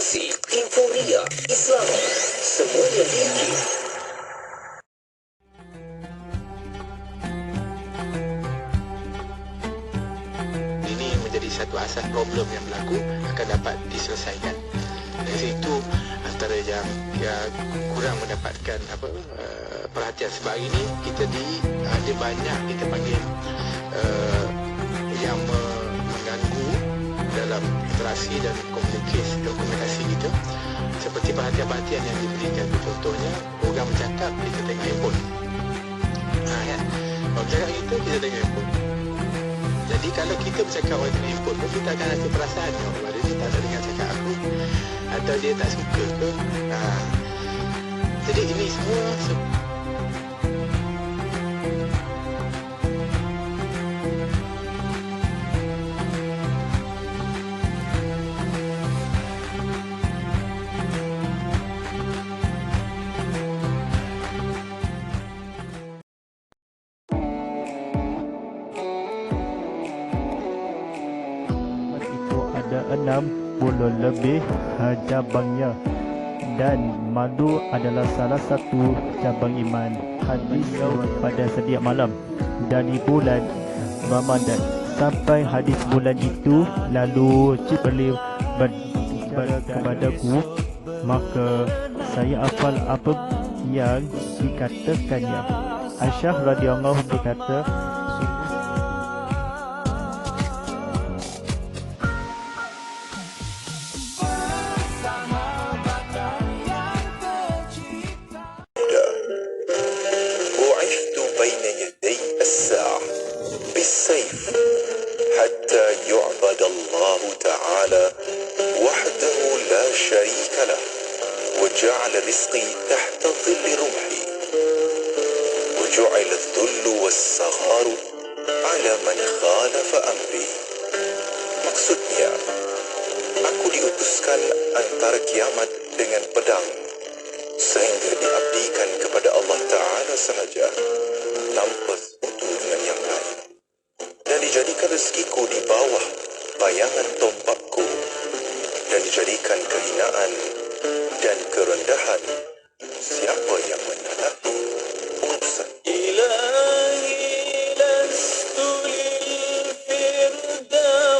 motivasi, euforia, Islam, semuanya dimiliki. Ini menjadi satu asas problem yang berlaku akan dapat diselesaikan. Dari situ antara yang kurang mendapatkan perhatian sebab ini kita ada banyak kita panggil yang mengganggu dalam interaksi dan komunikasi kita, seperti perhatian-perhatian yang diberikan. Contohnya orang bercakap kita tengok handphone, kan? Orang bercakap kita tengok handphone. Jadi kalau kita bercakap orang tengok handphone pun kita akan rasa perasaan pada dia tak ada dengan cakap aku, atau dia tak suka ke. Jadi ini semua ada 60 lebih cabangnya, dan madu adalah salah satu cabang iman. Hadis pada setiap malam dari bulan Ramadan sampai hadis bulan itu lalu Jibril kepadaku, maka saya hafal apa yang dikatakannya. Aisyah radhiyallahu berkata, بالسيف حتى يعبد الله تعالى وحده لا شريك له وجعل رزقي تحت ظل رمحي وجعل الذل والصغار على من خالف أمري. Maksudnya, aku diutuskan antara kiamat dengan pedang sehingga diabdikan kepada Allah Ta'ala sahaja tanpa sekutu dengan yang lain, dan dijadikan rezekiku di bawah bayangan tombakku, dan dijadikan kehinaan dan kerendahan siapa yang menanati urusan. Ilahi lastu lil firdausi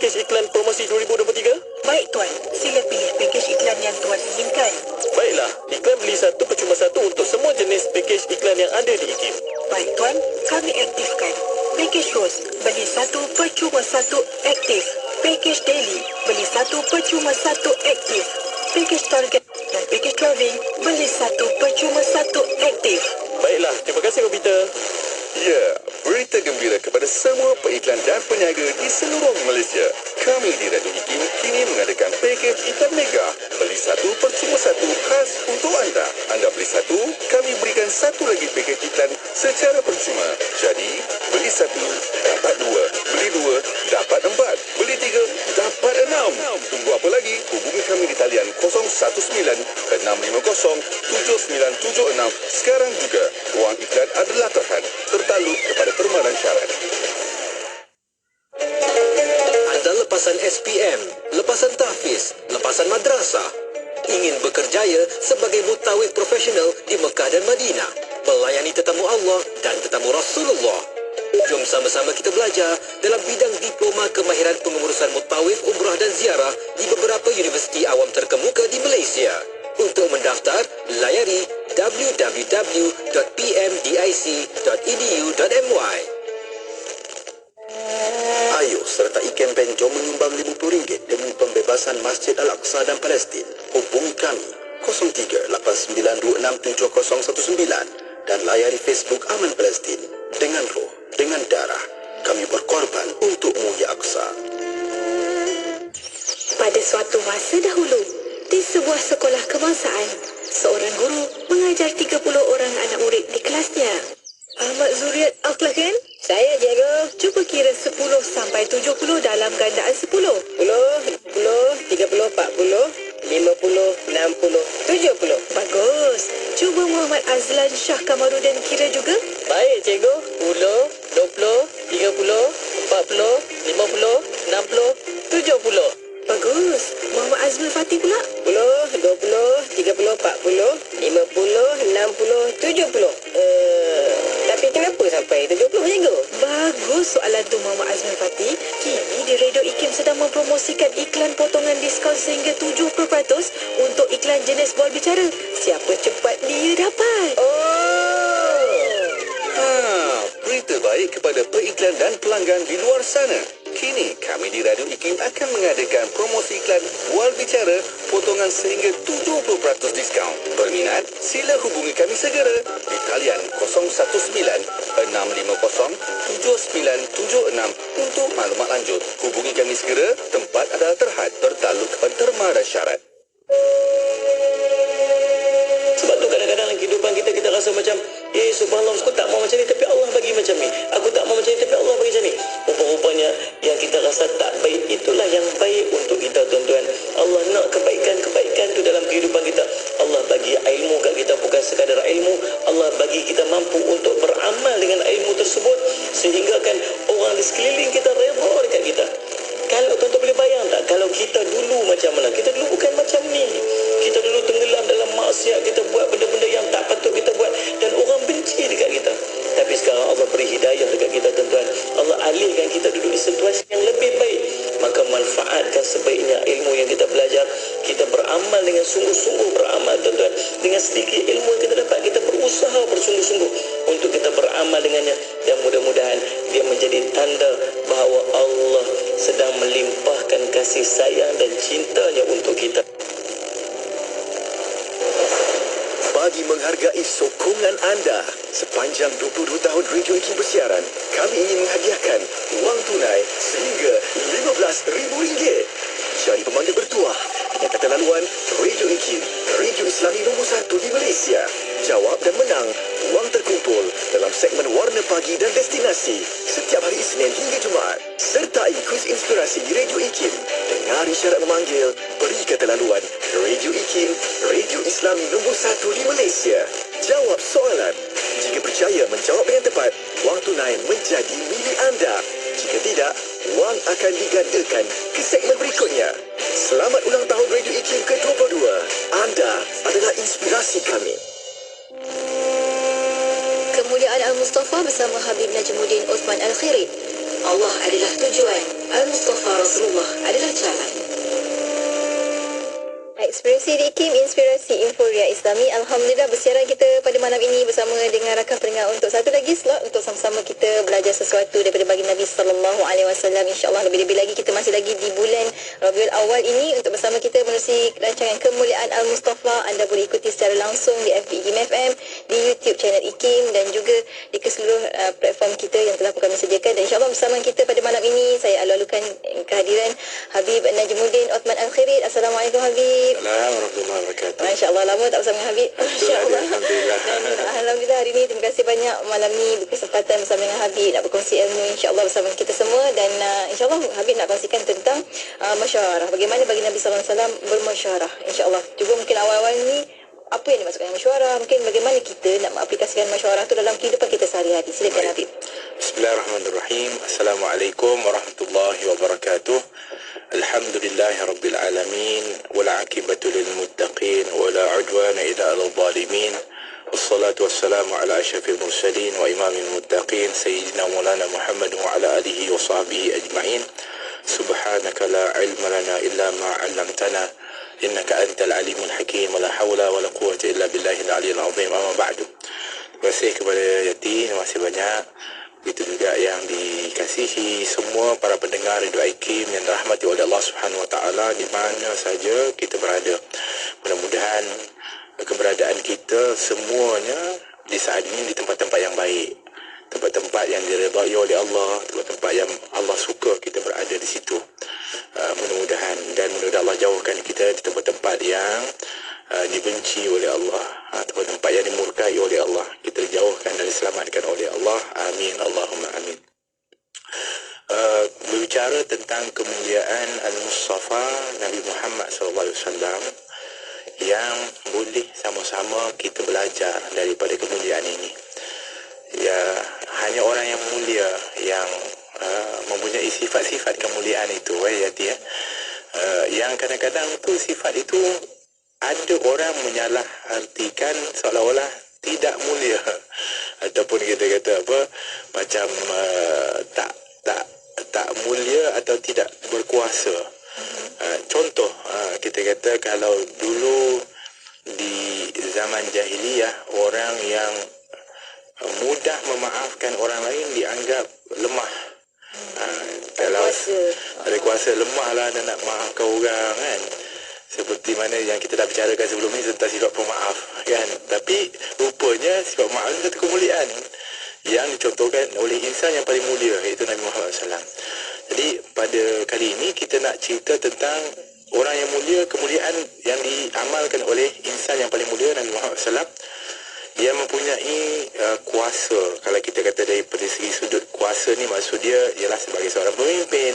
pakej iklan promosi 2023? Baik Tuan, sila pilih pakej iklan yang Tuan inginkan. Baiklah, iklan beli satu percuma satu untuk semua jenis pakej iklan yang ada di IKIM. Baik Tuan, kami aktifkan. Pakej Rose, beli satu percuma satu aktif. Pakej Daily, beli satu percuma satu aktif. Pakej Target dan pakej Travelling, beli satu percuma satu aktif. Baiklah, terima kasih komputer. Ya, berita gembira kepada semua peiklan dan peniaga di seluruh Malaysia. Kami di Radio IKIM kini mengadakan pakej iklan mega. Beli satu percuma satu khas untuk anda. Anda beli satu, kami berikan satu lagi pakej iklan secara percuma. Jadi, beli satu, dapat dua. Beli dua, dapat empat. Beli tiga, dapat enam. Tunggu apa lagi? Hubungi kami di talian 019-650-7976 sekarang juga. Wang iklan adalah terhad, tertakluk kepada terma dan syarat. Anda lepasan SPM, lepasan tahfiz, lepasan madrasah. Ingin berkerjaya sebagai mutawif profesional di Mekah dan Madinah, melayani tetamu Allah dan tetamu Rasulullah. Jom sama-sama kita belajar dalam bidang diploma kemahiran pengurusan mutawif, umrah dan ziarah di beberapa universiti awam terkemuka di Malaysia. Untuk mendaftar, layari www.pmdic.edu.my. Ayo sertai kempen Jom Menyumbang RM50 demi pembebasan Masjid Al-Aqsa dan Palestin. Hubungi kami 0389267019 dan layari Facebook Aman Palestin. Dengan roh, dengan darah, kami berkorban untukmu ya Aqsa. Pada suatu masa dahulu, di sebuah sekolah kebangsaan, seorang guru mengajar 30 orang anak murid di kelasnya. Ahmad Zuriat Akhlak kan? Saya, Cikgu. Cuba kira 10 sampai 70 dalam gandaan 10. 10, 30, 40, 50, 60, 70. Bagus. Cuba Muhammad Azlan Shah Kamarudin kira juga. Baik, Cikgu. 10, 20, 30, 40, 50, 60, 70. Bagus. Muhammad Azmul Fatih pula. 10, 20, 30, 40, 50, 60, 70. Tapi kenapa sampai 70, Cikgu? Bagus soalan tu Muhammad Azmul Fatih. Kini di Radio IKIM sedang mempromosikan iklan potongan diskaun sehingga 70% untuk iklan jenis bol bicara. Siapa cepat dia dapat. Berita baik kepada peiklan dan pelanggan di luar sana. Kini kami di Radio IKIM akan mengadakan promosi iklan Wal Bicara potongan sehingga 70% diskaun. Berminat? Sila hubungi kami segera di talian 019-650-7976 untuk maklumat lanjut. Hubungi kami segera, tempat adalah terhad, tertakluk kepada terma dan syarat. Sebab tu kadang-kadang dalam kehidupan kita rasa macam, subhanallah, aku tak mau macam ni tapi Allah bagi macam ni. Aku tak mau macam ni tapi Allah bagi macam ni. Rupa-rupanya yang kita rasa tak baik, itulah yang baik untuk kita, tuan-tuan. Allah nak kebaikan tu dalam kehidupan kita. Allah bagi ilmu kat kita, bukan sekadar ilmu. Allah bagi kita mampu untuk beramal dengan ilmu tersebut sehingga kan orang di sekeliling kita redha dekat kita. Kalau tuan-tuan boleh bayang tak, kalau kita dulu macam mana? Kita dulu bukan macam ni. Kita dulu tenggelam dalam maksiat, kita buat benda-benda yang tak patut kita buat dan orang benci dekat kita. Tapi sekarang Allah beri hidayah dekat kita, tuan-tuan. Allah alihkan kita duduk di situasi yang lebih baik. Maka manfaatkan sebaiknya ilmu yang kita belajar. Kita beramal dengan sungguh-sungguh beramal, tuan-tuan. Dengan sedikit ilmu yang kita dapat, kita berusaha bersungguh-sungguh untuk kita beramal dengannya. Dan mudah-mudahan dia menjadi tanda bahawa Allah sedang melimpahkan kasih sayang dan cintanya untuk kita. Bagi menghargai sokongan anda sepanjang 22 tahun Radio IKIM bersiaran, kami ingin menghadiahkan wang tunai sehingga RM15,000. Jadi pemanggil bertuah dengan kata laluan Radio IKIM, Radio Islami nombor 1 di Malaysia. Jawab dan menang wang terkumpul dalam segmen Warna Pagi dan Destinasi setiap hari Isnin hingga Jumaat. Sertai kuis inspirasi di Radio IKIM. Dengar isyarat memanggil, beri kata laluan Radio IKIM, Radio Islami nombor 1 di Malaysia. Jawab soalan. Jika berjaya menjawab dengan tepat, wang tunai menjadi milik anda. Jika tidak, wang akan digandakan ke segmen berikutnya. Selamat ulang tahun Radio IKIM ke-22. Anda adalah inspirasi kami. Kemuliaan Al-Mustafa bersama Habib Najmuddin Osman Al-Khirid. Allah adalah tujuan, Al-Mustafa Rasulullah adalah jalan. Ekspresi di IKIM, Inspirasi Inforia Islami. Alhamdulillah, bersiaran kita pada malam ini bersama dengan rakan pendengar untuk satu lagi slot untuk sama-sama kita belajar sesuatu daripada baginda Nabi SAW. InsyaAllah lebih-lebih lagi kita masih lagi di bulan Rabiul Awal ini untuk bersama kita menerusi rancangan Kemuliaan Al-Mustafa. Anda boleh ikuti secara langsung di FB IKIM FM, di YouTube channel IKIM dan juga di keseluruh platform kita yang telah kami sediakan. Dan insyaAllah bersama kita pada malam ini saya alu-alukan kehadiran Habib Najmuddin Othman Al-Khirid. Assalamualaikum Habib. Assalamualaikum warahmatullahi wabarakatuh. Masya Allah, lama tak bersama dengan Habib. Masya Allah. Alhamdulillah. Dan Alhamdulillah hari ini terima kasih banyak malam ni berkesempatan bersama dengan Habib nak berkongsi ilmu insya Allah bersama kita semua. Dan insya Allah Habib nak kongsikan tentang masyarah. Bagaimana bagi Nabi SAW bermasyarah. Insya Allah. Cuba mungkin awal-awal ni apa yang dimaksudkan dengan masyarah. Mungkin bagaimana kita nak mengaplikasikan masyarah tu dalam kehidupan kita sehari-hari. Silakan Habib. Bismillahirrahmanirrahim. Assalamualaikum warahmatullahi wabarakatuh. Alhamdulillahi rabbil alamin wal aqibatu lil muttaqin wala udwana illa 'alal zalimin. Wassalatu wassalamu ala asyrafil mursalin wa imamil muttaqin sayyidina maulana Muhammad wa ala alihi wa sahbihi ajma'in. Subhanaka la ilma lana illa ma 'allamtana innaka antal alimul hakim wa la hawla wa la quwwata illa billahil aliyyil azim. Amma ba'du. Terima kasih kepada Yati, terima kasih banyak. Begitu juga yang dikasihi semua para pendengar Radio IKIM yang dirahmati oleh Allah Subhanahu Wa Taala di mana saja kita berada. Mudah-mudahan keberadaan kita semuanya di saat ini di tempat-tempat yang baik, tempat-tempat yang diredai oleh Allah, tempat-tempat yang Allah suka kita berada di situ. Mudah-mudahan dan mudah-mudahan Allah jauhkan kita di tempat-tempat yang dibenci oleh Allah, tempat-tempat yang dimurkai oleh Allah, kita jauhkan dan diselamatkan oleh Allah. Amin, Allahumma amin. Berbicara tentang kemuliaan Al-Mustafa Nabi Muhammad SAW yang boleh sama-sama kita belajar daripada kemuliaan ini. Ya, hanya orang yang mulia yang mempunyai sifat-sifat kemuliaan itu, yang kadang-kadang tu sifat itu ada orang menyalah artikan seolah-olah tidak mulia ataupun kita kata apa macam tak mulia atau tidak berkuasa. Contoh kita kata kalau dulu di zaman jahiliyah orang yang mudah memaafkan orang lain dianggap lemah. Kalau ada kuasa lemah lah nak maafkan orang kan. Seperti mana yang kita dah bicarakan sebelum ni tentang sifat pemaaf kan. Tapi rupanya sifat pemaaf itu satu kemuliaan yang dicontohkan oleh insan yang paling mulia, iaitu Nabi Muhammad SAW. Jadi pada kali ini kita nak cerita tentang orang yang mulia, kemuliaan yang diamalkan oleh insan yang paling mulia, Nabi Muhammad SAW. Dia mempunyai kuasa. Kalau kita kata daripada segi sudut kuasa ni, maksud dia ialah sebagai seorang pemimpin.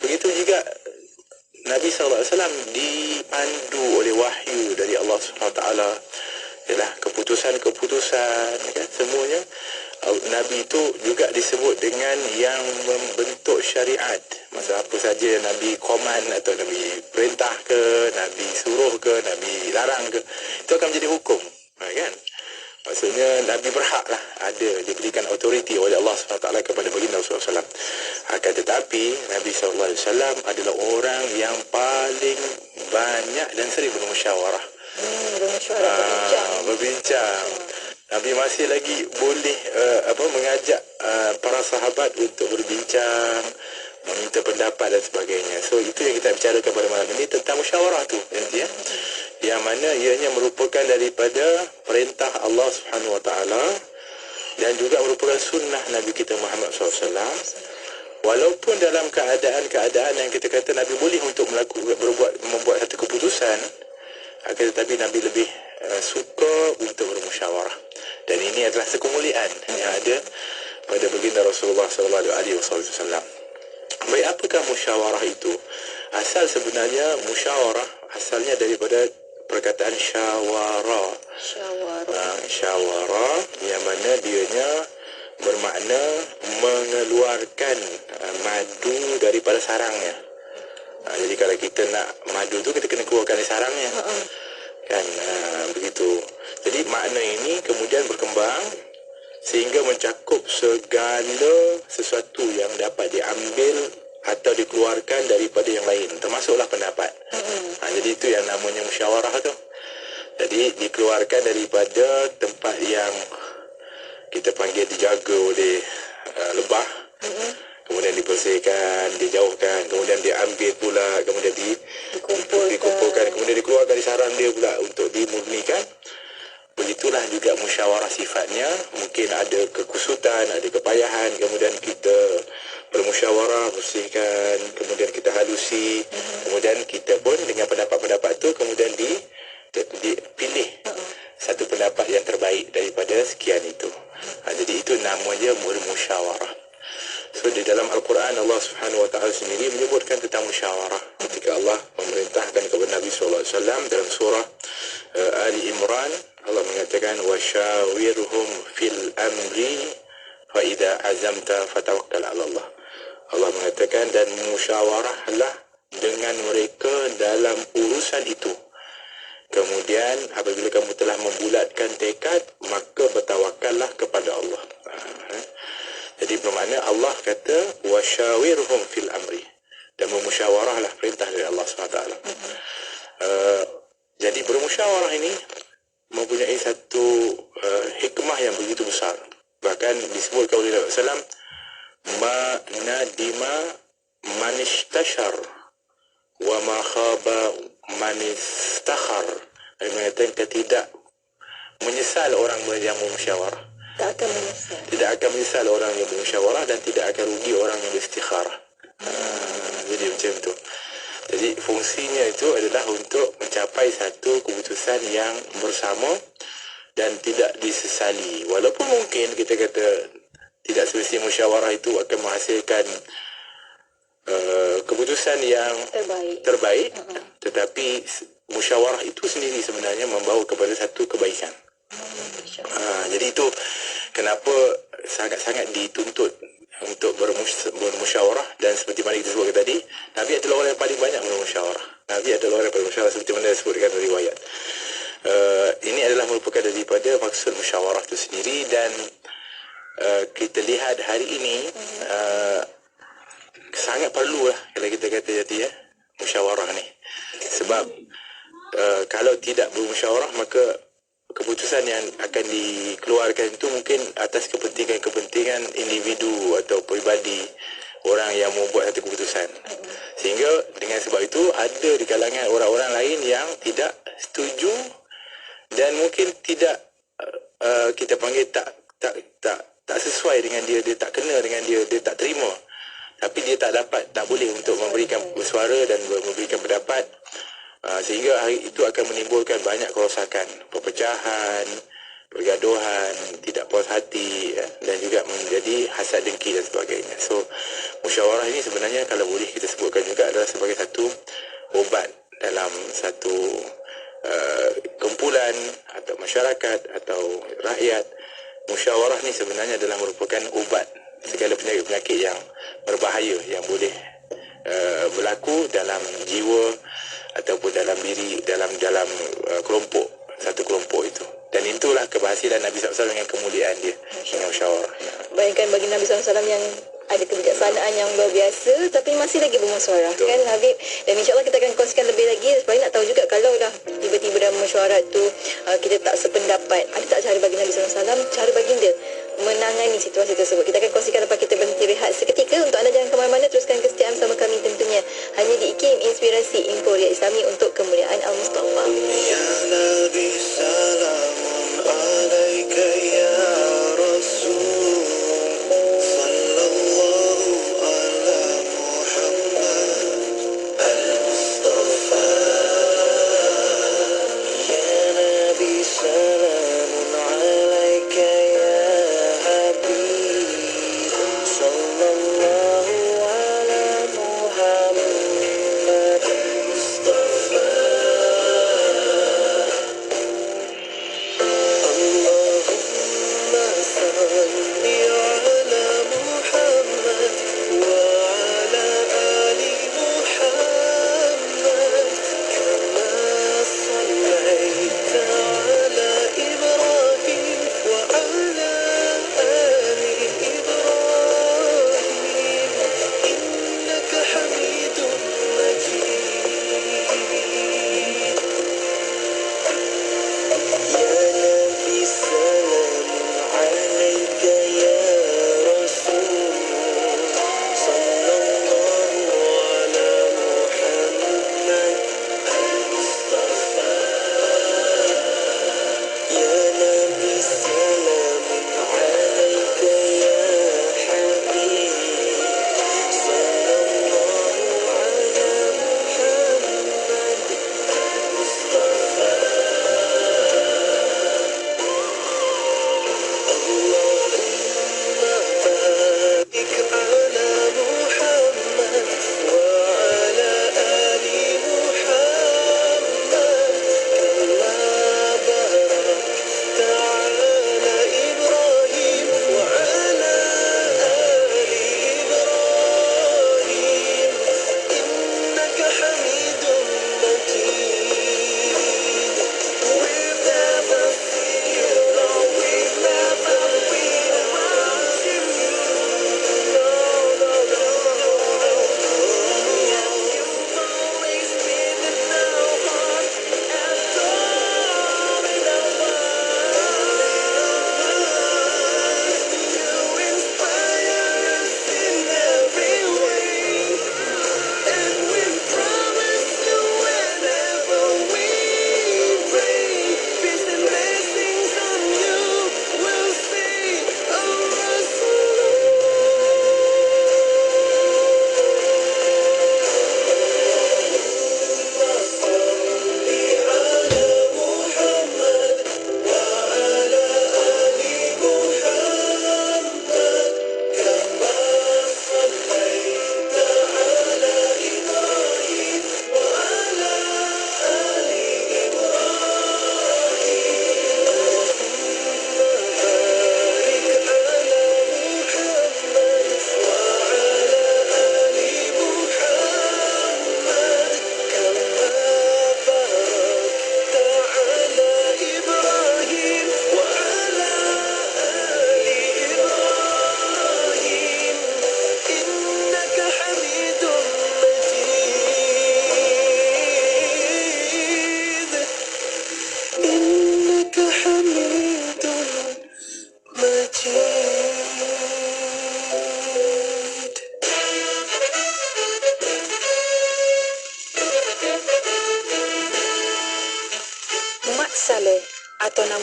Begitu juga Nabi SAW dipandu oleh wahyu dari Allah SWT. Ialah keputusan-keputusan kan, semuanya. Nabi itu juga disebut dengan yang membentuk syariat. Masa apa saja Nabi koman atau Nabi perintah ke, Nabi suruh ke, Nabi larang ke, itu akan menjadi hukum kan. Maksudnya Nabi berhak lah ada diberikan autoriti oleh Allah SWT kepada baginda Rasulullah SAW. Akan tetapi Nabi SAW adalah orang yang paling banyak dan sering bermusyawarah. Berbincang. Nabi masih lagi boleh mengajak para sahabat untuk berbincang, meminta pendapat dan sebagainya. So itu yang kita bicarakan pada malam ini tentang musyawarah tu nanti ya. Yang mana ianya merupakan daripada perintah Allah Subhanahu Wa Taala dan juga merupakan sunnah Nabi kita Muhammad SAW. Walaupun dalam keadaan yang kita kata Nabi boleh untuk membuat satu keputusan, tetapi Nabi lebih suka untuk bermusyawarah. Dan ini adalah kemuliaan yang ada pada baginda Rasulullah SAW. Baik, apakah musyawarah itu? Asal sebenarnya musyawarah asalnya daripada perkataan syawara. Syawara yang mana dianya bermakna mengeluarkan madu daripada sarangnya. Jadi kalau kita nak madu tu kita kena keluarkan dari sarangnya. Kan begitu. Jadi makna ini kemudian berkembang sehingga mencakup segala sesuatu yang dapat diambil atau dikeluarkan daripada yang lain, termasuklah pendapat. Jadi itu yang namanya musyawarah tu. Jadi dikeluarkan daripada tempat yang kita panggil dijaga oleh lebah, kemudian dibersihkan, dijauhkan, kemudian diambil pula, kemudian dikumpulkan, kemudian dikeluarkan dari sarang dia pula untuk dimurnikan. Begitulah juga musyawarah sifatnya. Mungkin ada kekusutan, ada kepayahan, kemudian kita bermusyawarah, bersihkan, kemudian kita halusi, kemudian kita pun dengan pendapat-pendapat tu kemudian dipilih satu pendapat yang terbaik daripada sekian itu. Jadi itu namanya bermusyawarah. So di dalam Al-Quran Allah Subhanahu Wa Taala sendiri menyebutkan tentang musyawarah ketika Allah memerintahkan kepada Nabi sallallahu alaihi wasallam dalam surah Ali Imran. Allah mengatakan wasyawirhum fil amri fa idza azamta fatawakkal 'ala Allah. Allah mengatakan dan musyawarahlah dengan mereka dalam urusan itu. Kemudian apabila kamu telah membulatkan tekad, maka bertawakallah kepada Allah. Jadi bermakna Allah kata wasyawirhum fil amri, dan bermusyawarahlah, perintah dari Allah SWT. Jadi bermusyawarah ini mempunyai satu hikmah yang begitu besar. Bahkan disebutkan oleh Nabi SAW, ma nadima man istashar wa ma khaba man istakhar. Dia mengatakan tidak menyesal orang yang bermusyawarah. Tidak akan menyesal orang yang bermusyawarah, dan tidak akan rugi orang yang beristikharah. Jadi macam tu. Jadi fungsinya itu adalah untuk mencapai satu keputusan yang bersama dan tidak disesali. Walaupun mungkin kita kata tidak semestinya musyawarah itu akan menghasilkan keputusan yang terbaik, tetapi musyawarah itu sendiri sebenarnya membawa kepada satu kebaikan. Jadi itu kenapa sangat-sangat dituntut untuk bermusyawarah. Dan seperti mana kita sebutkan tadi, Nabi adalah orang yang paling banyak bermusyawarah. Nabi adalah orang yang paling bermusyawarah, seperti mana disebutkan dalam riwayat. Ini adalah merupakan daripada maksud musyawarah itu sendiri. Dan kita lihat hari ini sangat perlu lah kalau kita kata jadi musyawarah ni. Sebab kalau tidak bermusyawarah, maka keputusan yang akan dikeluarkan itu mungkin atas kepentingan individu atau peribadi orang yang membuat satu keputusan. Sehingga dengan sebab itu ada di kalangan orang-orang lain yang tidak setuju, dan mungkin tidak kita panggil tak sesuai dengan dia tak kena dengan dia tak terima. Tapi dia tak boleh untuk memberikan suara dan memberikan pendapat. Sehingga hari itu akan menimbulkan banyak kerosakan, perpecahan, pergaduhan, tidak puas hati, dan juga menjadi hasad dengki dan sebagainya. So musyawarah ini sebenarnya kalau boleh kita sebutkan juga adalah sebagai satu obat dalam satu kumpulan atau masyarakat atau rakyat. Musyawarah ni sebenarnya adalah merupakan ubat segala penyakit-penyakit yang berbahaya yang boleh berlaku dalam jiwa ataupun dalam diri, dalam satu kelompok itu. Dan itulah keberhasilan Nabi SAW dengan kemuliaan dia dengan musyawarah. Bayangkan bagi Nabi SAW yang ada kebijaksanaan yang luar biasa, tapi masih lagi bermusyawarah, kan Habib? Dan insyaAllah kita akan kongsikan lebih lagi. Sebab nak tahu juga kalau dah tiba-tiba dalam mesyuarat tu kita tak sependapat, ada tak cara bagi Nabi SAW, cara baginda menangani situasi tersebut? Kita akan kongsikan lepas kita berhenti rehat seketika. Untuk anda jangan ke mana-mana, teruskan kesetiaan bersama kami tentunya hanya di IKIM, Inspirasi Emporia Islami untuk kemuliaan Al-Mustafa. Ya Nabi salamun alaika ya Rasul, sallallahu ala Muhammad Al-Mustafa. Ya Nabi salamun alaika ya Habib, sallallahu ala Muhammad Mustafa.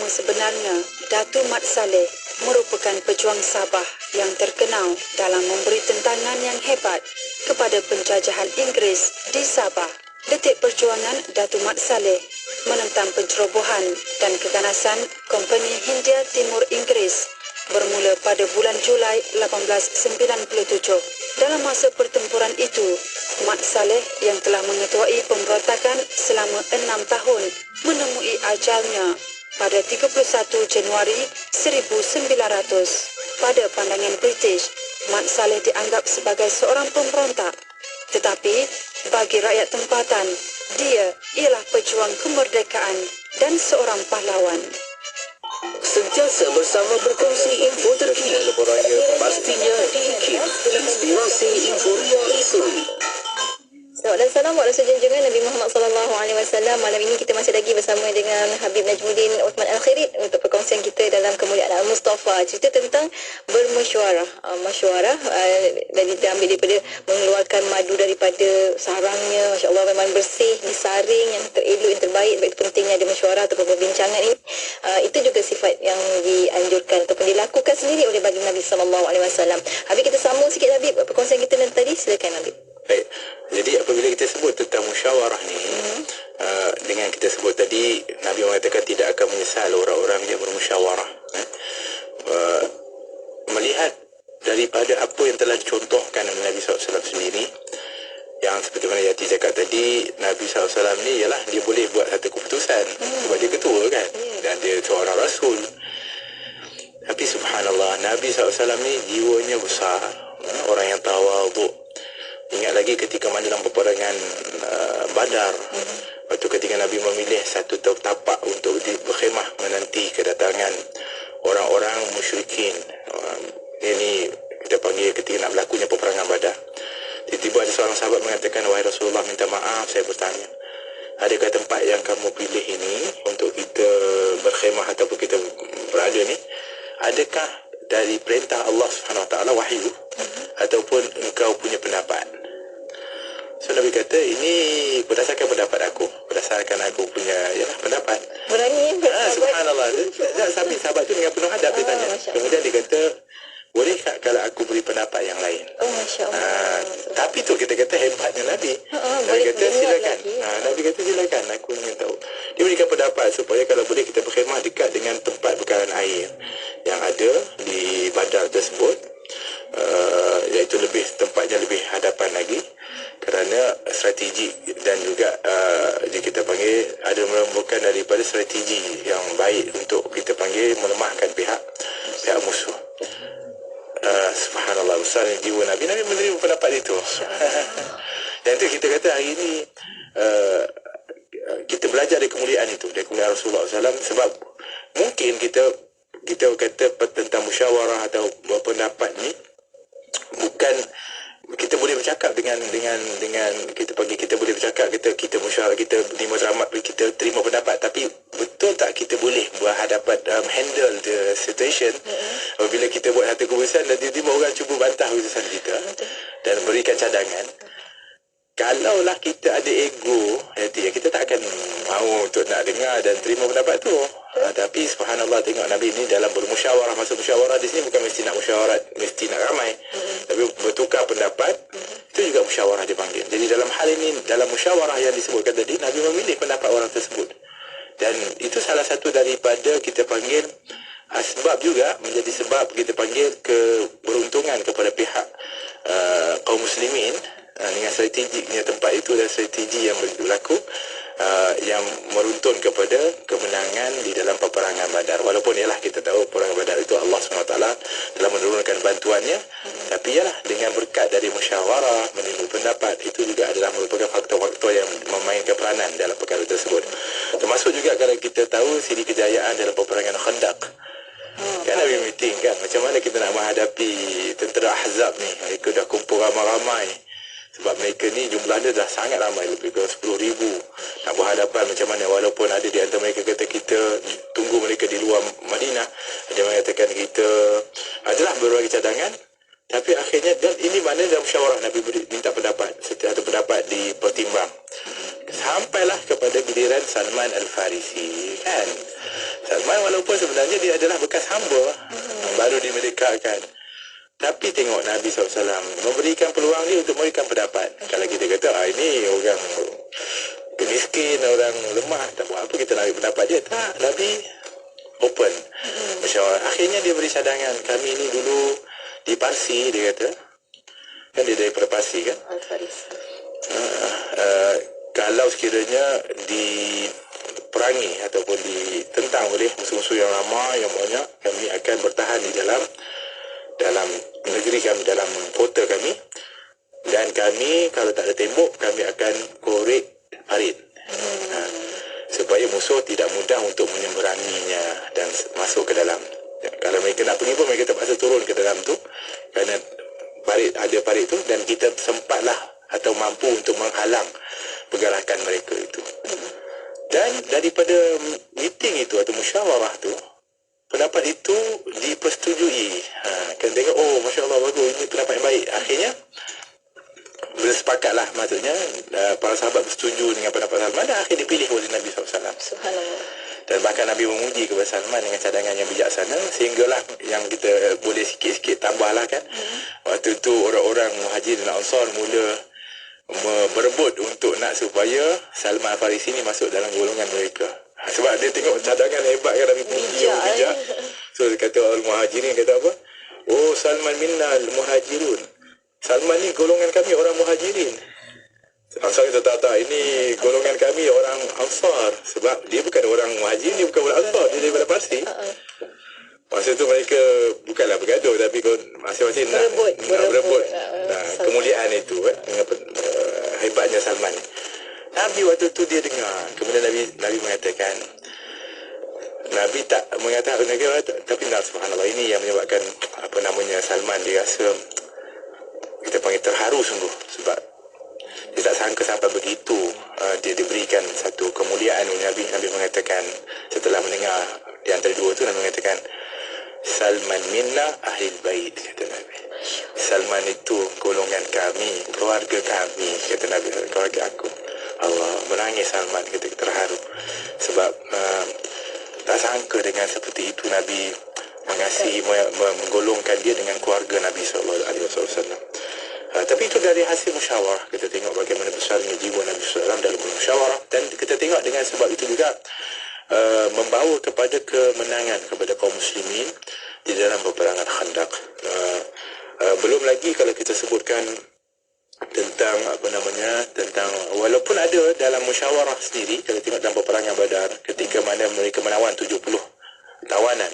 Nama sebenarnya, Datu Mat Saleh, merupakan pejuang Sabah yang terkenal dalam memberi tentangan yang hebat kepada penjajahan Inggeris di Sabah. Detik perjuangan Datu Mat Saleh menentang pencerobohan dan keganasan Kompeni Hindia Timur Inggeris bermula pada bulan Julai 1897. Dalam masa pertempuran itu, Mat Saleh yang telah mengetuai pemberontakan selama 6 tahun menemui ajalnya pada 31 Januari 1900. Pada pandangan British, Mat Saleh dianggap sebagai seorang pemberontak. Tetapi, bagi rakyat tempatan, dia ialah pejuang kemerdekaan dan seorang pahlawan. Sentiasa bersama berkongsi info terkini. Pastinya di IKIM. Inspirasi Informa Islam. Salawat dan salam buat Rasul junjungan Nabi Muhammad SAW. Malam ini kita masih lagi bersama dengan Habib Najmuddin Uthman Al-Khirit untuk perkongsian kita dalam kemuliaan Al-Mustafa. Cerita tentang bermesyuarah. Mesyuarah dan diambil daripada mengeluarkan madu daripada sarangnya. Masya Allah, memang bersih, disaring, yang terelok, yang terbaik. Sebab itu pentingnya ada mesyuarah ataupun perbincangan ini. Itu juga sifat yang dianjurkan ataupun dilakukan sendiri oleh baginda Nabi SAW. Habib, kita sambung sikit Habib perkongsian kita tadi. Silakan Habib. Baik. Jadi apabila kita sebut tentang musyawarah ni, dengan kita sebut tadi, Nabi mengatakan tidak akan menyesal orang-orang yang bermusyawarah. Melihat daripada apa yang telah dicontohkan oleh Nabi SAW sendiri, yang seperti mana Yati cakap tadi, Nabi SAW ni ialah dia boleh buat satu keputusan sebab dia ketua kan, dan dia seorang Rasul. Tapi subhanallah, Nabi SAW ni jiwanya besar, orang yang tawaduk. Ingat lagi ketika mana dalam peperangan Badar, waktu ketika Nabi memilih satu tapak untuk berkhemah menanti kedatangan orang-orang musyrikin. Ini kita panggil ketika nak berlakunya peperangan Badar. Tiba-tiba ada seorang sahabat mengatakan, wahai Rasulullah, minta maaf, saya bertanya, adakah tempat yang kamu pilih ini untuk kita berkhemah ataupun kita berada ni, adakah dari perintah Allah SWT, wahyu, ataupun engkau punya pendapat? So Nabi kata, ini berdasarkan pendapat aku, berdasarkan aku punya pendapat. Berani subhanallah. Sampai sahabat tu dengan penuh hadap dia tanya. Kemudian dia kata, bolehkah kalau aku beri pendapat yang lain? Masya Allah. Tapi tu kita kata hebatnya Nabi. Nabi kata silakan. Nabi kata silakan, aku ingin tahu. Dia berikan pendapat supaya kalau boleh kita berkhemah dekat dengan tempat bekalan air yang ada di Badar tersebut. Iaitu tempatnya lebih hadapan lagi, kerana strategi dan juga kita panggil ada merupakan daripada strategi yang baik untuk kita panggil melemahkan pihak musuh. Subhanallah, besar jiwa Nabi menerima pendapat itu. Dan itu kita kata hari ini kita belajar dari kemuliaan itu, dari kemuliaan Rasulullah SAW. Sebab mungkin kita kata tentang musyawarah atau pendapat ni, bukan kita boleh bercakap dengan kita panggil, kita boleh bercakap, kita musyawarah, kita terima pendapat, tapi betul tak kita boleh berhadapan handle the situation apabila kita buat satu keputusan dan tiba-tiba orang cuba bantah keputusan kita dan berikan cadangan? Kalaulah kita ada ego, kita tak akan mahu untuk nak dengar dan terima pendapat tu. Tapi subhanallah, tengok Nabi ni dalam bermusyawarah, masa musyawarah di sini bukan mesti nak musyawarah, mesti nak ramai, tapi bertukar pendapat, itu juga musyawarah dipanggil. Jadi dalam hal ini, dalam musyawarah yang disebutkan tadi, Nabi memilih pendapat orang tersebut. Dan itu salah satu daripada kita panggil sebab juga menjadi sebab kita panggil keberuntungan kepada pihak kaum muslimin dengan strateginya tempat itu dan strategi yang berlaku yang meruntun kepada kemenangan di dalam peperangan Badar. Walaupun ialah kita tahu peperangan Badar itu Allah SWT telah menurunkan bantuannya, tapi ialah dengan berkat dari musyawarah, menimba pendapat, itu juga adalah merupakan faktor-faktor yang memainkan peranan dalam perkara tersebut. Termasuk juga kalau kita tahu siri kejayaan dalam peperangan Khandaq. Kan Nabi meeting kan, macam mana kita nak menghadapi tentera Ahzab ni, mereka dah kumpul ramai-ramai. Sebab mereka ni jumlahnya dah sangat ramai, lebih kurang 10,000. Nak berhadapan macam mana, walaupun ada di antara mereka kata kita tunggu mereka di luar Madinah, ada yang mengatakan kita adalah berbagai cadangan. Tapi akhirnya, dan ini mana dalam musyawarah Nabi minta pendapat, setiap pendapat dipertimbang. Sampailah kepada giliran Salman Al-Farisi kan. Salman walaupun sebenarnya dia adalah bekas hamba, baru dimerdekakan. Tapi tengok Nabi SAW memberikan peluang dia untuk memberikan pendapat. Kalau kita kata, ini orang miskin, orang lemah, tak buat apa kita nak ambil pendapat dia. Tak, Nabi open. Musyawarah. Akhirnya dia beri cadangan. Kami ni dulu di Parsi, dia kata. Kan dia daripada Parsi kan? Kalau sekiranya diperangi ataupun ditentang oleh musuh-musuh yang lama, yang banyak, kami akan bertahan di dalam negeri kami, dalam kota kami, dan kami kalau tak ada tembok kami akan korek parit, supaya musuh tidak mudah untuk menyeberanginya dan masuk ke dalam. Kalau mereka nak pergi pun mereka terpaksa turun ke dalam tu kerana ada parit tu, dan kita sempatlah atau mampu untuk menghalang pergerakan mereka itu. Dan daripada meeting itu atau musyawarah tu, pendapat itu dipersetujui. Kan tengok, oh Masya Allah, bagus, ini pendapat yang baik. Akhirnya bersepakatlah, maksudnya para sahabat bersetuju dengan pendapat Salman, dan akhirnya dipilih oleh Nabi SAW. Subhanallah. Dan bahkan Nabi memuji kepada Salman dengan cadangan yang bijaksana, sehinggalah yang kita boleh sikit-sikit tambahlah kan. Waktu itu orang-orang Muhajirin dan Ansar mula berebut untuk nak supaya Salman Al-Farisi ni masuk dalam golongan mereka. Sebab dia tengok cadangan hebat kan, Nabi puji yang bijak. So dia kata Al-Muhajirin, kata apa? Oh, Salman minnal muhajirun. Salman ni golongan kami orang Muhajirin. Ansar kata tak, ini golongan kami orang Ansar. Sebab dia bukan orang Muhajirin, dia bukan orang Ansar, dia daripada Parsi. Masa tu mereka bukanlah bergaduh, tapi masing-masing nak berebut kemuliaan itu kan, hebatnya Salman. Nabi waktu tu dia dengar. Kemudian Nabi mengatakan, Nabi tak mengatakan, tapi subhanallah, ini yang menyebabkan Salman dia rasa, kita panggil terharu sungguh, sebab dia tak sangka sampai begitu dia diberikan satu kemuliaan oleh Nabi. Nabi mengatakan, setelah mendengar di antara dua tu, Nabi mengatakan, Salman minna ahli bait, kata Nabi. Salman itu golongan kami, keluarga kami, kata Nabi, keluarga aku. Allah, menangis Salman, kita terharu. Sebab tak sangka dengan seperti itu Nabi mengasihi, menggolongkan dia dengan keluarga Nabi SAW. Tapi itu dari hasil musyawarah. Kita tengok bagaimana besarnya jiwa Nabi SAW dalam musyawarah. Dan kita tengok dengan sebab itu juga membawa kepada kemenangan kepada kaum muslimin di dalam peperangan Khandaq. Belum lagi kalau kita sebutkan tentang tentang walaupun ada dalam musyawarah sendiri, kalau tengok dalam peperangan Badar, ketika mana mereka menawan 70 tawanan,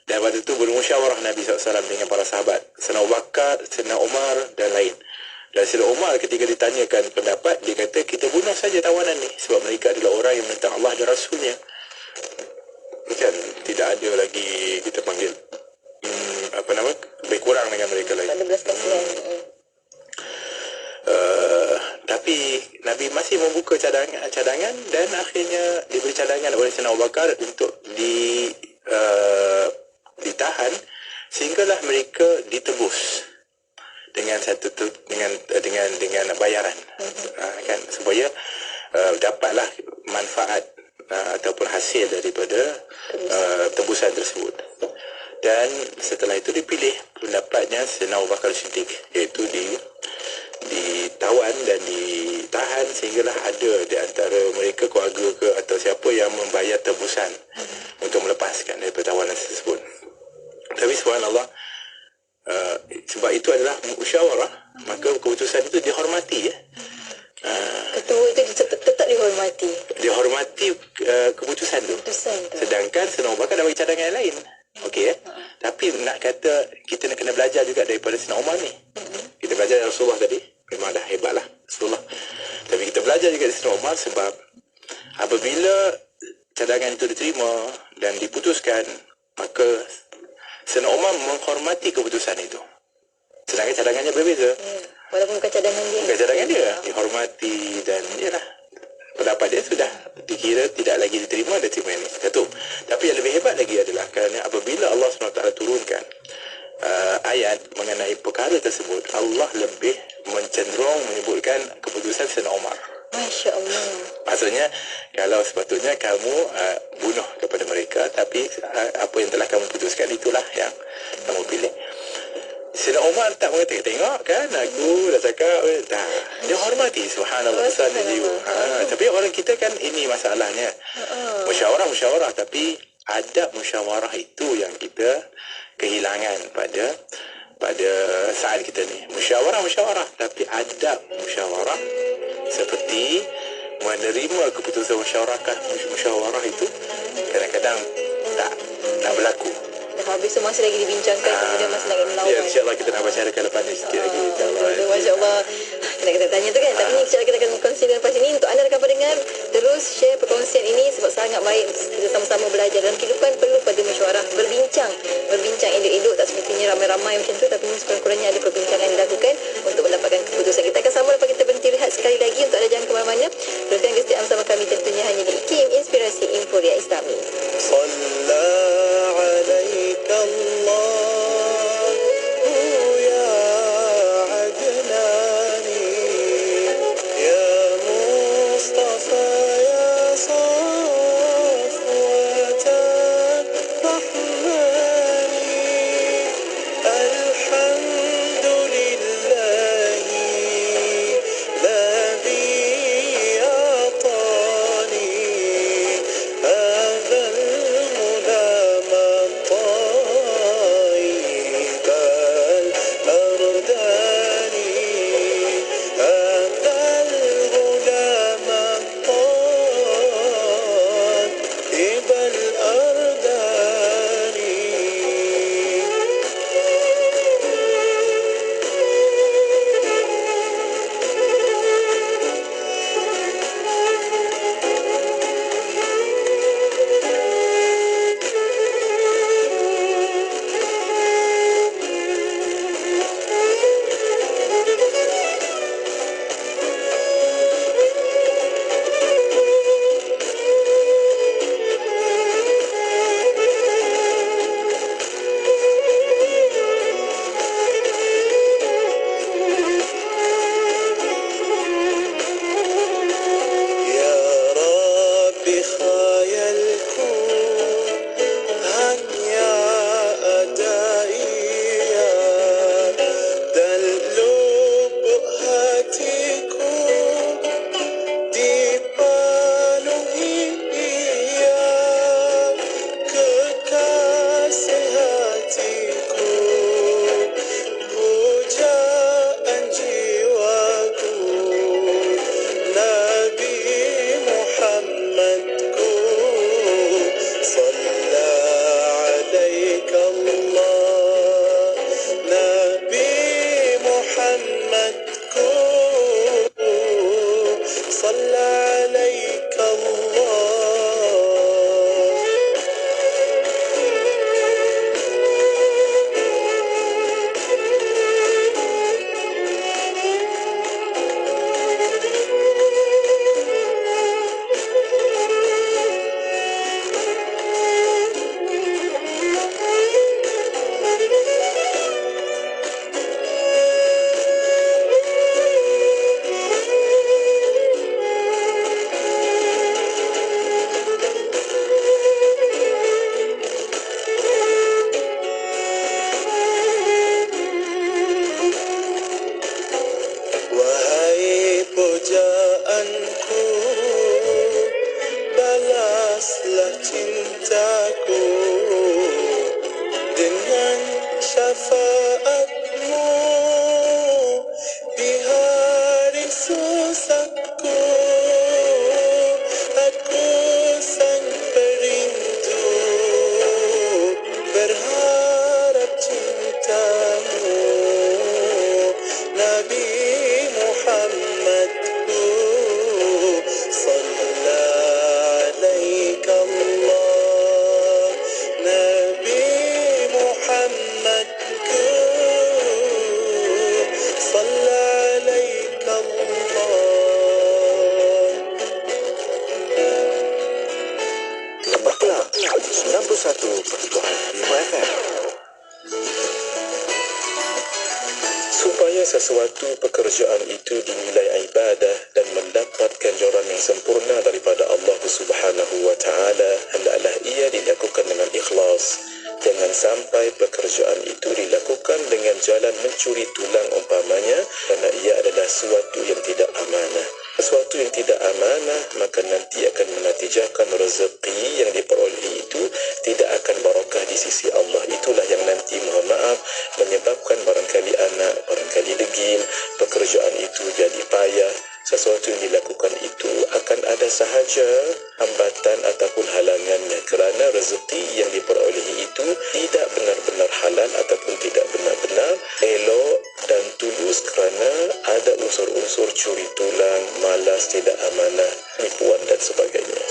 dan waktu itu bermusyawarah Nabi SAW dengan para sahabat, Sayyidina Abu Bakar, Sayyidina Umar dan lain. Dan Sayyidina Umar ketika ditanyakan pendapat, dia kata, kita bunuh saja tawanan ni, sebab mereka adalah orang yang menentang Allah dan Rasulnya. Kan tidak ada lagi kita panggil lebih kurang dengan mereka lagi. Ada belas kasihan. Tapi Nabi masih membuka cadangan, dan akhirnya diberi cadangan oleh Sayyidina Abu Bakar untuk ditahan, sehinggalah mereka ditebus dengan dengan bayaran, kan, supaya dapatlah manfaat ataupun hasil daripada tebusan tersebut. Dan setelah itu dipilih pendapatnya Sayyidina Abu Bakar Siddiq, iaitu ditawan dan ditahan, sehinggalah ada di antara mereka, keluarga ke atau siapa yang membayar tebusan untuk melepaskan daripada tawanan tersebut. Tapi subhanallah, sebab itu adalah musyawarah, maka keputusan itu dihormati, ya. Ketua itu tetap dihormati. Dihormati keputusan tu. Sedangkan Sayyidina Abu Bakar dah bagi cadangan yang lain. Okey, ya. Tapi nak kata kita nak kena belajar juga daripada Sayyidina Umar ni. Kita belajar dari Rasulullah tadi, memang dah hebatlah Rasulullah. Tapi kita belajar juga dari Sayyidina Umar, sebab apabila cadangan itu diterima dan diputuskan, maka Sayyidina Umar menghormati keputusan itu. Sedangkan cadangannya berbeza. Walaupun bukan cadangan dia. Bukan cadangan dia, dihormati, dan ialah pendapat dia sudah dikira tidak lagi diterima, dan terima ini. Satu. Tapi yang lebih hebat lagi adalah kerana apabila Allah SWT turunkan ayat mengenai perkara tersebut, Allah lebih mencenderung menyebutkan keputusan Sayyidina Umar. Masya Allah. Maksudnya kalau sepatutnya kamu bunuh kepada mereka, tapi apa yang telah kamu putuskan itulah yang kamu pilih. Sayyidina Umar tak mengerti, tengok kan aku dah cakap dah. Dia hormati, subhanallah, besar jiwa. Tapi orang kita kan ini masalahnya. Musyawarah tapi adab musyawarah itu yang kita kehilangan pada saat kita ni. Musyawarah tapi adab musyawarah seperti menerima keputusan musyawarah itu kadang-kadang tak berlaku. Dah habis tu masih lagi dibincangkan, kemudian masih lagi melawan. Ya, insyaAllah kita nak baca dekat lepas ni sikit lagi. Masya Allah. Kita tanya tu kan. Tapi ni insyaAllah kita akan consider lepas ini. Untuk anda rakan pendengar, terus share perkongsian ini sebab sangat baik. Kita sama-sama belajar. Dalam kehidupan perlu pada mesyuarah. Berbincang elok-elok. Tak semestinya ramai-ramai macam tu. Tapi sekurang-kurangnya ada perbincangan yang dilakukan untuk mendapatkan keputusan. Kita akan sama lepas kita berhenti rehat sekali lagi. Untuk anda jangan ke mana-mana. Teruskan kesetiaan bersama kami tentunya hanya di IKIM Inspirasi Inforia Islami. عليك الله يا عدناني يا مصطفى يا صفوة الرحمن الحمد لله الذي أعطاني هذا Supaya sesuatu perkara pekerjaan itu dinilai ibadah dan mendapat ganjaran yang sempurna daripada Allah Subhanahu wa taala, hendaklah ia dilakukan dengan ikhlas. Jangan sampai pekerjaan itu dilakukan dengan jalan mencuri tulang umpamanya, kerana ia adalah sesuatu yang tidak amanah. Sesuatu yang tidak amanah maka nanti akan menatijahkan rezeki yang diperolehi itu tidak akan barakah di sisi Allah. Itulah yang nanti, mohon maaf, menyebabkan barangkali anak, barangkali degil, pekerjaan itu jadi payah. Sesuatu yang dilakukan itu akan ada sahaja hambatan ataupun halangannya, kerana rezeki yang diperolehi itu tidak benar-benar halal ataupun tidak benar-benar elok dan tulus, kerana ada unsur-unsur curi tulang, malas, tidak amanah, penipuan dan sebagainya.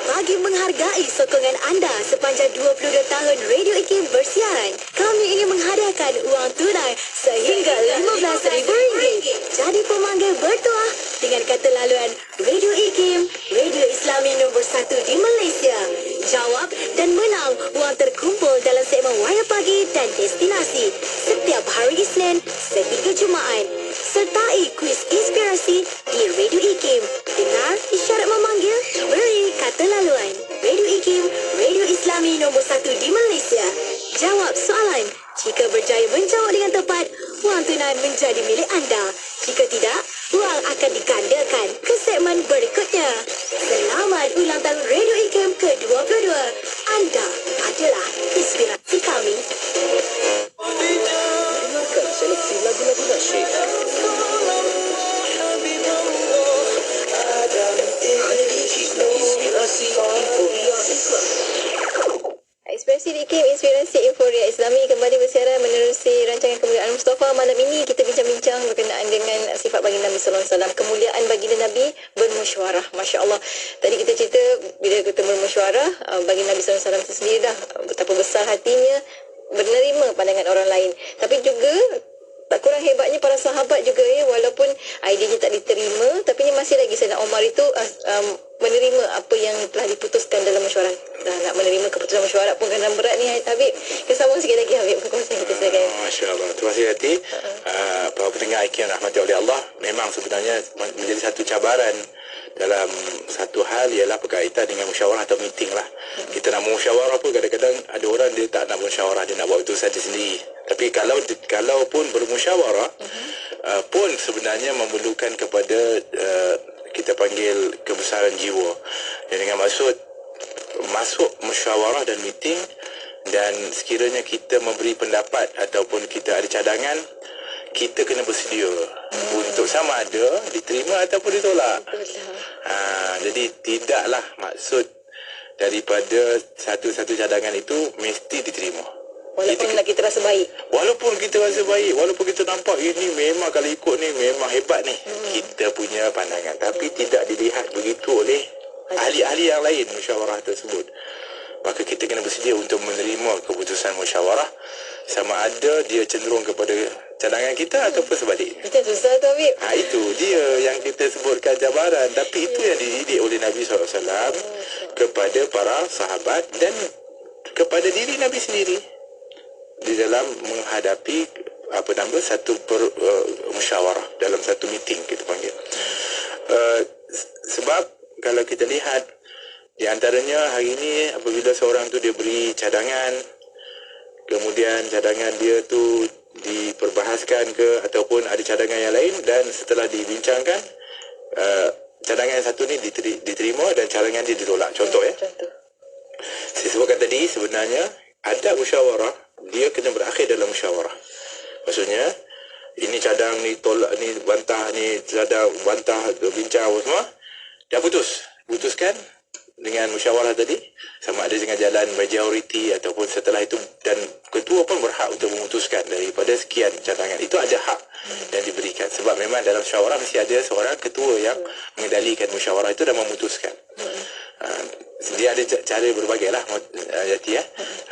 Bagi menghargai sokongan anda sepanjang 22 tahun Radio IKIM bersiaran, kami ingin menghadiahkan wang tunai sehingga RM15,000. Jadi pemanggil bertuah dengan kata laluan Radio IKIM, Radio Islami nombor 1 di Malaysia. Jawab dan menang wang terkumpul dalam segmen Waya Pagi dan Destinasi setiap hari Isnin sehingga Jumaat. Sertai kuis inspirasi di Radio IKIM. Dengar isyarat memanggil, beri kata laluan. Radio IKIM, Radio Islami nombor 1 di Malaysia. Jawab soalan. Jika berjaya menjawab dengan tepat, wang tunai menjadi milik anda. Jika tidak, wang akan digandakan ke segmen berikutnya. Selamat ulang tahun Radio IKIM ke-22. Anda adalah inspirasi kami. Dengarkan seleksi lagu-lagu nasyid. Inspirasi Inforia Islam. Inspirasi di IKIM, Inspirasi Inforia Islami kembali bersiaran menerusi rancangan Kemuliaan Mustafa. Malam ini kita bincang-bincang berkenaan dengan sifat baginda Nabi sallallahu alaihi wasallam. Kemuliaan baginda Nabi bermusyawarah. Masya Allah. Tadi kita cerita bila kita bermusyawarah, baginda Nabi sallallahu alaihi wasallam itu sendiri dah betapa besar hatinya menerima pandangan orang lain. Tapi juga tak kurang hebatnya para sahabat juga ya, walaupun idenya tak diterima, tapi ni masih lagi Sayyidina Umar itu menerima apa yang telah diputuskan dalam mesyuarat. Nak menerima keputusan mesyuarat pun kadang berat ni Habib. Kesambung sikit lagi Habib, perkongsian kita silakan. Masya-Allah. Terima kasih hati. Para pendengar IKIM rahmati oleh Allah, memang sebenarnya menjadi satu cabaran dalam satu hal ialah berkaitan dengan musyawarah atau meeting lah. Kita nak musyawarah pun kadang-kadang ada orang dia tak nak musyawarah, dia nak buat itu saja sendiri. Tapi kalau pun bermusyawarah pun sebenarnya memerlukan kepada kita panggil kebesaran jiwa. Dan dengan maksud masuk musyawarah dan meeting, dan sekiranya kita memberi pendapat ataupun kita ada cadangan, kita kena bersedia untuk sama ada diterima ataupun ditolak. Jadi tidaklah maksud daripada satu-satu cadangan itu mesti diterima. Walaupun kita rasa baik. Walaupun kita rasa baik, walaupun kita nampak ini memang kalau ikut ni memang hebat ni, kita punya pandangan. Tapi tidak dilihat begitu oleh ahli-ahli yang lain musyawarah tersebut. Maka kita kena bersedia untuk menerima keputusan musyawarah, sama ada dia cenderung kepada cadangan kita ataupun sebaliknya. Itu susah tu Habib. Itu dia yang kita sebutkan cabaran. Tapi itu yang dididik oleh Nabi SAW kepada para sahabat dan kepada diri Nabi sendiri di dalam menghadapi satu musyawarah dalam satu meeting kita panggil. Sebab kalau kita lihat di antaranya hari ini apabila seorang tu dia beri cadangan, kemudian cadangan dia tu diperbahaskan ke ataupun ada cadangan yang lain, dan setelah dibincangkan cadangan yang satu ni diterima dan cadangan dia ditolak. Contoh ya. Saya sebutkan tadi sebenarnya ada musyawarah, dia kena berakhir dalam musyawarah. Maksudnya ini cadang ni tolak, ni bantah, ni cadang bantah, bincang semua dah putuskan dengan musyawarah tadi, sama ada dengan jalan majoriti ataupun setelah itu, dan ketua pun berhak untuk memutuskan daripada sekian cadangan. Itu ada hak yang diberikan, sebab memang dalam musyawarah mesti ada seorang ketua yang mengendalikan musyawarah itu dan memutuskan. Dia ada cara berbagai lah Yati ya.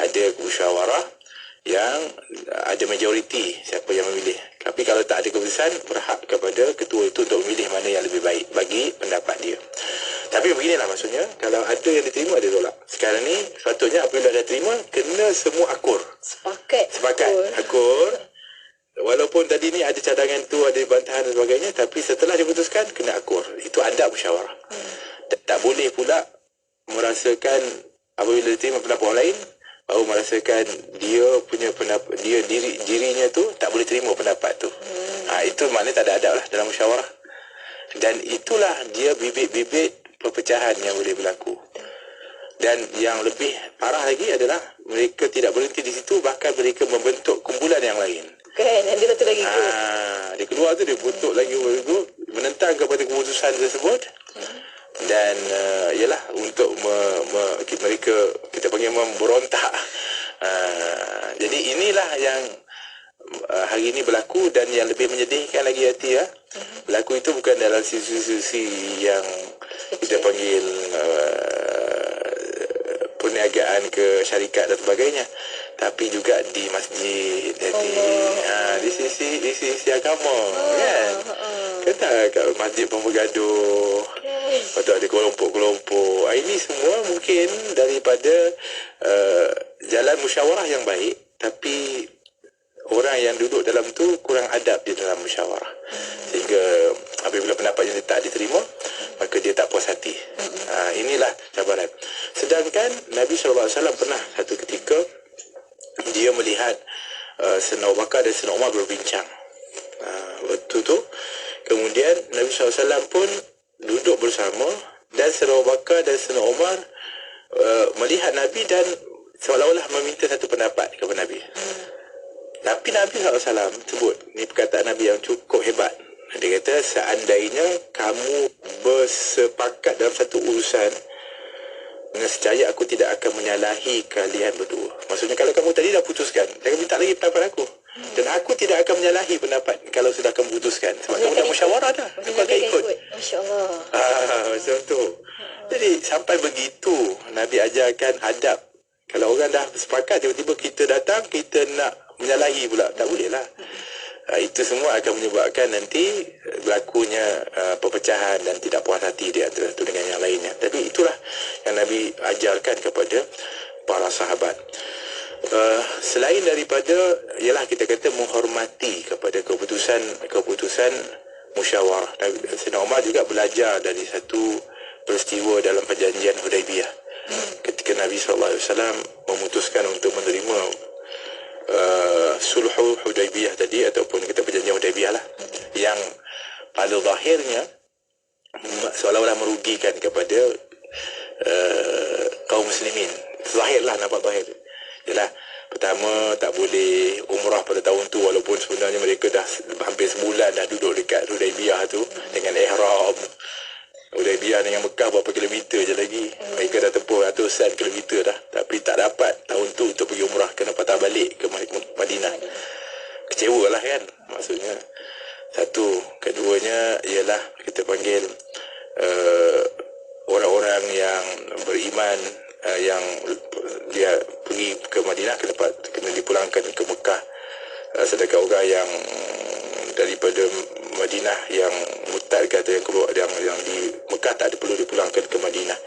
Ada musyawarah yang ada majoriti siapa yang memilih. Tapi kalau tak ada keputusan, berhak kepada ketua itu untuk memilih mana yang lebih baik bagi pendapat dia. Tapi beginilah maksudnya, kalau ada yang diterima, ada tolak. Sekarang ni sepatutnya apabila dah terima, kena semua akur. Sepakat. Akur. walaupun tadi ni ada cadangan tu, ada bantahan dan sebagainya, tapi setelah diputuskan kena akur. Itu adab musyawarah. Tak boleh pula merasakan apabila diterima pendapat orang lain baru merasakan dia punya pendapat, dirinya tu tak boleh terima pendapat tu. Itu maknanya tak ada adab lah dalam musyawarah. Dan itulah dia bibit-bibit perpecahan yang boleh berlaku. Dan yang lebih parah lagi adalah mereka tidak berhenti di situ, bahkan mereka membentuk kumpulan yang lain. Kan, ada satu lagi. Dia keluar tu, dia bentuk lagi menentang kepada keputusan tersebut. Dan ialah untuk mereka, kita panggil memberontak. Jadi inilah yang hari ini berlaku. Dan yang lebih menyedihkan lagi hati, berlaku itu bukan dalam institusi yang kita panggil perniagaan ke syarikat dan sebagainya, tapi juga di masjid, di sisi agama, kan? Kata kat masjid pun bergaduh, lepas tu ada kelompok-kelompok. Ini semua mungkin daripada jalan musyawarah yang baik, tapi orang yang duduk dalam tu kurang adab di dalam musyawarah, sehingga apabila pendapatnya tak diterima, maka dia tak puas hati. Inilah cabaran. Sedangkan Nabi SAW pernah satu ketika dia melihat Sayyidina Abu Bakar dan Sayyidina Umar berbincang. Waktu tu kemudian Nabi SAW pun duduk bersama, dan Sayyidina Abu Bakar dan Sayyidina Umar melihat Nabi dan seolah-olah meminta satu pendapat kepada Nabi. Tapi Nabi SAW sebut, ni perkataan Nabi yang cukup hebat. Dia kata, seandainya kamu bersepakat dalam satu urusan, nescaya aku tidak akan menyalahi kalian berdua. Maksudnya kalau kamu tadi dah putuskan, jangan minta lagi pendapat aku. Dan aku tidak akan menyalahi pendapat kalau sudah kamu putuskan. Sebab kamu dah musyawarah dah. Aku akan ikut. Masya Allah. Macam tu. Jadi sampai begitu Nabi ajarkan adab. Kalau orang dah sepakat, tiba-tiba kita datang, kita nak menyalahi pula, tak boleh lah. Itu semua akan menyebabkan nanti berlakunya perpecahan dan tidak puas hati di antara satu dengan yang lainnya. Tapi itulah yang Nabi ajarkan kepada para sahabat. Selain daripada, ialah kita kata menghormati kepada keputusan musyawarah. Sayyidina Umar juga belajar dari satu peristiwa dalam perjanjian Hudaibiyah, ketika Nabi SAW memutuskan untuk menerima sulhu Hudaibiyah tadi, ataupun kita perjanjian Hudaibiyah lah, yang pada zahirnya seolah-olah merugikan kepada kaum muslimin. Zahirlah, nampak zahir. Yalah, pertama tak boleh umrah pada tahun tu, walaupun sebenarnya mereka dah hampir sebulan dah duduk dekat Hudaibiyah tu dengan ihram. Hudaibiyah dengan Mekah berapa kilometer je lagi. Mereka dah tempuh ratusan kilometer dah, tapi tak dapat tahun tu untuk pergi umrah, kena patah balik ke Madinah. Kecewa lah kan, maksudnya. Satu. Keduanya ialah kita panggil orang-orang yang beriman, yang dia pergi ke Madinah kena dipulangkan ke Mekah. Sedangkan orang yang daripada Madinah yang murtad kata yang keluar yang di Mekah tak ada perlu dipulangkan ke Madinah.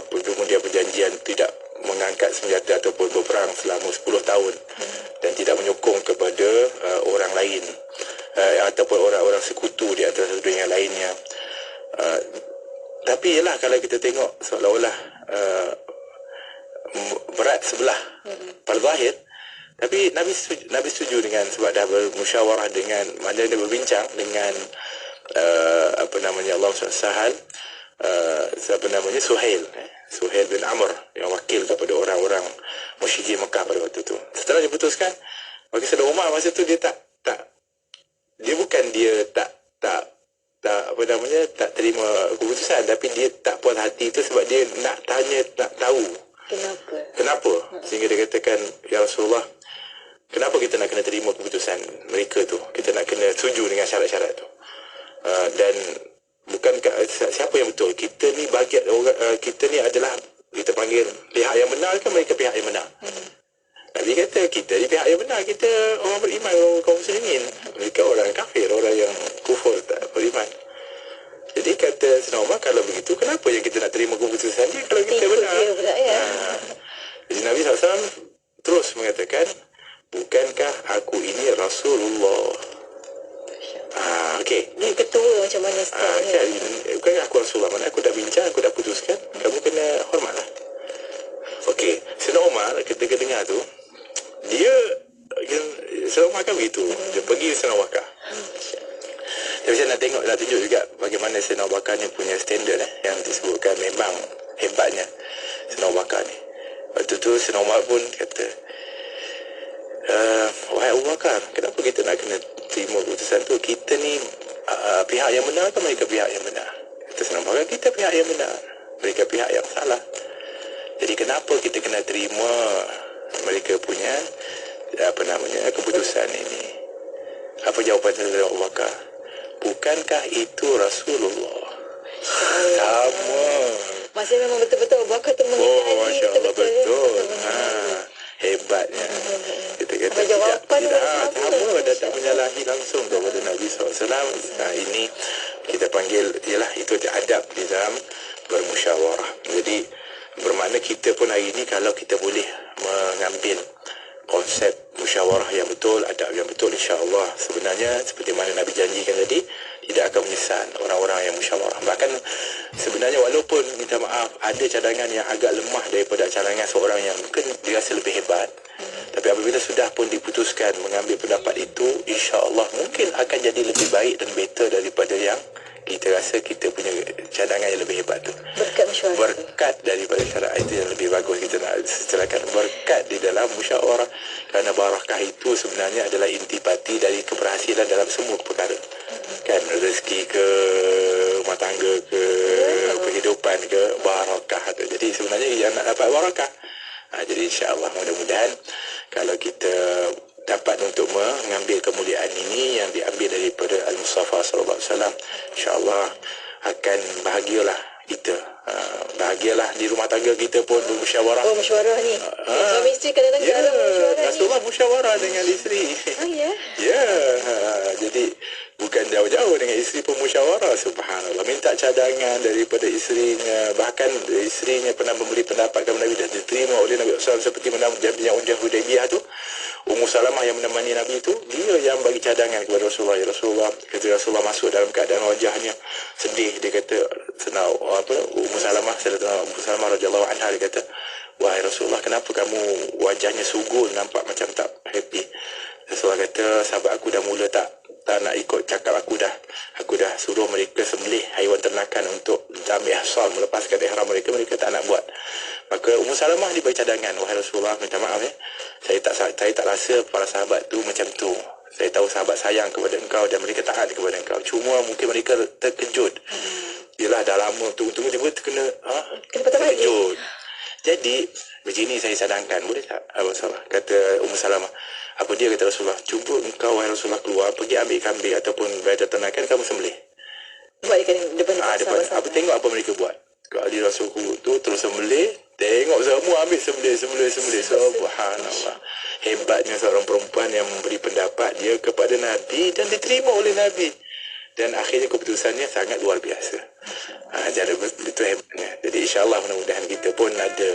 Kemudian perjanjian tidak mengangkat senjata ataupun berperang selama 10 tahun dan tidak menyokong kepada orang lain ataupun orang-orang sekutu di antara satu dengan lainnya. Tapi ialah kalau kita tengok seolah-olah berat sebelah pada zahir, tapi Nabi setuju dengan, sebab dah bermusyawarah dengan, mana dia berbincang dengan Allah Sahal, Suhail bin Amr, yang wakil kepada orang-orang musyrikin Mekah pada waktu tu. Setelah diputuskan, maka Sayyidina Umar masa tu dia tak tak terima keputusan, tapi dia tak puas hati itu sebab dia nak tahu kenapa. Sehingga dia katakan, ya Rasulullah, kenapa kita nak kena terima keputusan mereka tu? Kita nak kena setuju dengan syarat-syarat tu. Dan bukankah siapa yang betul? Kita ni bagian kita ni adalah, kita panggil pihak yang benar ke mereka pihak yang benar? Nabi kata kita ni pihak yang benar, kita orang beriman, orang kaum muslimin. Mereka orang kafir, orang yang kufur, tak beriman. Jadi kata Sayyidina Umar, kalau begitu kenapa yang kita nak terima keputusan dia kalau kita benar? Jadi Nabi SAW terus mengatakan, bukankah Rasulullah. Okey. Yang ketua macam mana Ustaz? Kan, bukan aku Rasulullah, mana aku dah bincang, aku dah putuskan, kamu kena hormatlah. Okey, Sayyidina Umar ketika dengar tu, dia Sayyidina Umar kan begitu, dia pergi Sayyidina Abu Bakar. Tapi saya nak tunjuk juga bagaimana Sayyidina Abu Bakar ni punya standard yang disebutkan memang hebatnya Sayyidina Abu Bakar ni. Waktu tu Sayyidina Umar pun kata, wahai Abu Bakar, kenapa kita nak kena terima keputusan tu? Kita ni pihak yang benar atau mereka pihak yang benar? Kata Sayyidina Abu Bakar, kita pihak yang benar, mereka pihak yang salah. Jadi kenapa kita kena terima mereka punya keputusan ini? Apa jawapan Sayyidina Abu Bakar? Bukankah itu Rasulullah? Sama. Maksudnya memang betul-betul Abu Bakar tu mengenali. Masya Allah, betul. Hebatnya. Kita kata tidak sama dan tak menyalahi langsung kepada Nabi SAW. Ini kita panggil, ialah itu adab di dalam bermusyawarah. Jadi bermakna kita pun hari ini kalau kita boleh mengambil konsep musyawarah yang betul, adab yang betul, insya-Allah sebenarnya seperti mana Nabi janjikan tadi, tidak akan menyesal orang-orang yang musyawarah. Bahkan sebenarnya walaupun minta maaf ada cadangan yang agak lemah daripada cadangan seorang yang mungkin dirasa lebih hebat, tapi apabila sudah pun diputuskan mengambil pendapat itu, insya-Allah mungkin akan jadi lebih baik dan better daripada yang kita rasa kita punya cadangan yang lebih hebat tu. Berkat musyawarah. Berkat daripada syarat itu yang lebih bagus, kita nak istilahkan berkat di dalam musyawarah, kerana barakah itu sebenarnya adalah intipati dari keberhasilan dalam semua perkara. Kan, rezeki ke, rumah tangga ke, kehidupan ke, barakah tu. Jadi sebenarnya yang nak dapat barakah. Jadi insya-Allah mudah-mudahan kalau kita dapat untuk mengambil kemuliaan ini yang diambil daripada Al-Mustafa sallallahu alaihi wasallam, insya-Allah akan bahagialah kita. Bahagialah di rumah tangga kita pun bermusyawarah. Oh, musyawarah ni. Suami isteri kadang-kadang dalam musyawarah ni. Rasulullah musyawarah dengan isteri. Oh ya. Ya. Jadi bukan jauh-jauh dengan isteri pun musyawarah. Subhanallah. Minta cadangan daripada isterinya. Bahkan isterinya pernah memberi pendapat kepada Nabi dan diterima oleh Nabi SAW seperti mana janjinya Hudaybiyah tu. Ummu Salamah yang menemani Nabi itu, dia yang bagi cadangan kepada Rasulullah. Ya Rasulullah, ketika Rasulullah masuk dalam keadaan wajahnya sedih, dia kata, Ummu Salamah radhiyallahu anha, dia kata, wahai Rasulullah, kenapa kamu wajahnya sugul, nampak macam tak happy? Rasulullah kata, sahabat aku dah mula tak nak ikut cakap aku dah suruh mereka sembelih haiwan ternakan untuk ambil ihsal, melepaskan ihram mereka tak nak buat. Maka Ummu Salamah diberi cadangan, wahai Rasulullah, minta maaf saya tak rasa para sahabat tu macam tu. Saya tahu sahabat sayang kepada engkau dan mereka taat kepada engkau. Cuma mungkin mereka terkejut. Yalah, dah lama tunggu-tunggu tiba terkena terkejut. Jadi begini saya cadangkan, boleh tak? Rasulullah kata Ummu Salamah. Apa dia kata Rasulullah? Cuba engkau wahai Rasulullah keluar, pergi ambil kambing ataupun bayi ternakan, kamu sembelih. Buat depan depan. Apa tengok apa mereka buat. Kali Rasulullah tu terus sembelih, tengok semua ambil sembelih. Subhanallah. Hebatnya seorang perempuan yang memberi pendapat dia kepada Nabi dan diterima oleh Nabi. Dan akhirnya keputusannya sangat luar biasa. Jadi itu hebatnya. Jadi insya-Allah mudah-mudahan kita pun ada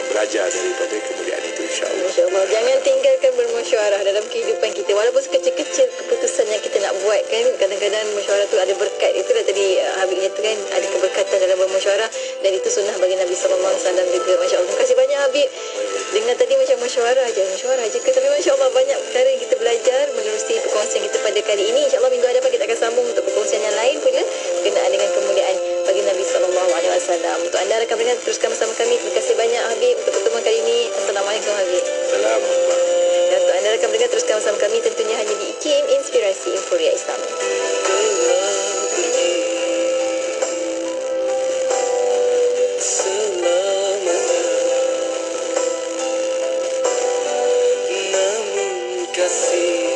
belajar daripada kemuliaan itu, insya-Allah. Insya-Allah. Jangan tinggalkan bermusyawarah dalam kehidupan kita. Walaupun sekecil-kecil keputusan yang kita nak buat kan, kadang-kadang musyawarah tu ada berkat. Itulah tadi Habib nyata kan, ada keberkatan dalam bermusyawarah, dan itu sunnah bagi Nabi sallallahu alaihi wasallam juga. Masya-Allah. Terima kasih banyak Habib. Dengar tadi macam musyawarah je tapi masya-Allah banyak perkara yang kita belajar menerusi perkongsian kita pada kali ini. Insya-Allah minggu hadapan kita akan sambung untuk perkongsian yang lain pula berkenaan dengan kemuliaan bagi Nabi sallallahu alaihi wasallam. Untuk anda rakan pendengar, teruskan bersama kami. Terima kasih banyak Habib untuk pertemuan kali ini. Assalamualaikum Habib. Assalamualaikum. Dan untuk anda rakan pendengar, teruskan bersama kami tentunya hanya di IKIM Inspirasi Inforia Islam. Kasih